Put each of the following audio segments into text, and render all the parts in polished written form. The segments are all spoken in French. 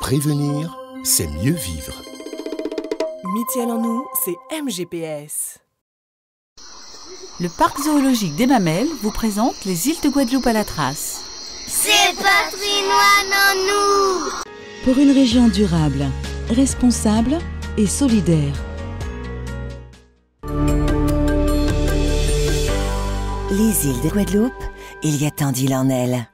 Prévenir, c'est mieux vivre. Mutuelle en nous, c'est MGPS. Le parc zoologique des Mamelles vous présente les îles de Guadeloupe à la trace. C'est patrimoine en nous! Pour une région durable, responsable et solidaire. Les îles de Guadeloupe, il y a tant d'îles en elles.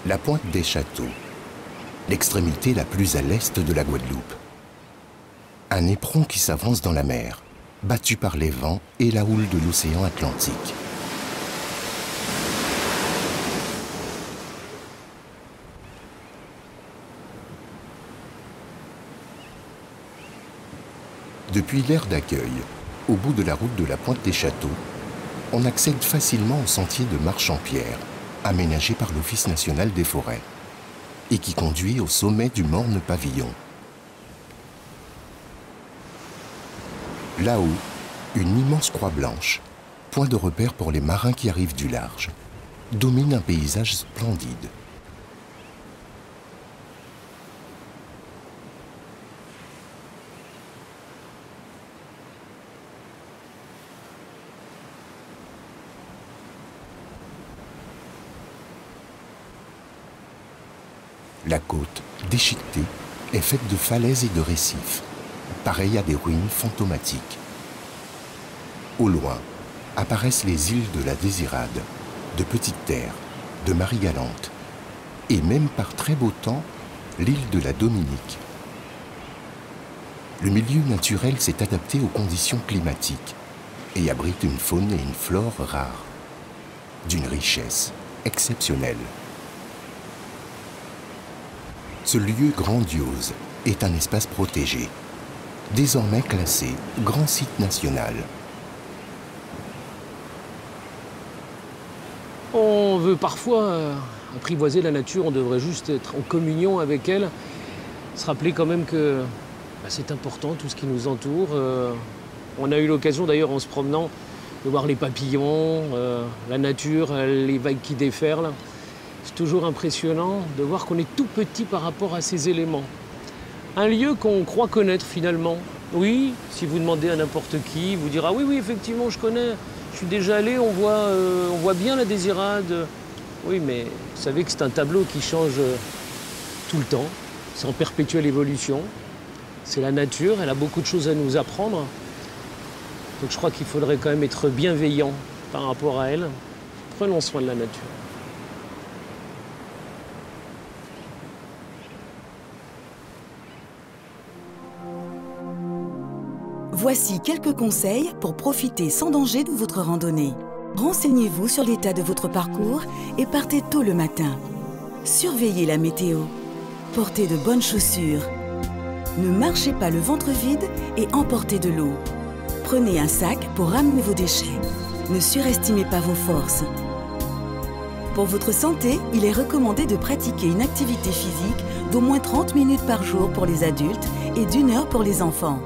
La pointe des Châteaux, l'extrémité la plus à l'est de la Guadeloupe. Un éperon qui s'avance dans la mer, battu par les vents et la houle de l'océan Atlantique. Depuis l'aire d'accueil, au bout de la route de la pointe des Châteaux, on accède facilement au sentier de marche en pierre, aménagé par l'Office national des forêts, et qui conduit au sommet du morne pavillon. Là-haut, une immense croix blanche, point de repère pour les marins qui arrivent du large, domine un paysage splendide. La côte, déchiquetée, est faite de falaises et de récifs, pareilles à des ruines fantomatiques. Au loin, apparaissent les îles de la Désirade, de Petite Terre, de Marie-Galante, et même par très beau temps, l'île de la Dominique. Le milieu naturel s'est adapté aux conditions climatiques et abrite une faune et une flore rares, d'une richesse exceptionnelle. Ce lieu grandiose est un espace protégé, désormais classé grand site national. On veut parfois apprivoiser la nature, on devrait juste être en communion avec elle, se rappeler quand même que c'est important tout ce qui nous entoure. On a eu l'occasion d'ailleurs en se promenant de voir les papillons, la nature, les vagues qui déferlent. C'est toujours impressionnant de voir qu'on est tout petit par rapport à ces éléments. Un lieu qu'on croit connaître finalement. Oui, si vous demandez à n'importe qui, il vous dira « oui, effectivement, je connais, je suis déjà allé, on voit bien la Désirade. » Oui, mais vous savez que c'est un tableau qui change tout le temps. C'est en perpétuelle évolution. C'est la nature, elle a beaucoup de choses à nous apprendre. Donc je crois qu'il faudrait quand même être bienveillant par rapport à elle. Prenons soin de la nature. Voici quelques conseils pour profiter sans danger de votre randonnée. Renseignez-vous sur l'état de votre parcours et partez tôt le matin. Surveillez la météo. Portez de bonnes chaussures. Ne marchez pas le ventre vide et emportez de l'eau. Prenez un sac pour ramener vos déchets. Ne surestimez pas vos forces. Pour votre santé, il est recommandé de pratiquer une activité physique d'au moins 30 minutes par jour pour les adultes et d'1 heure pour les enfants.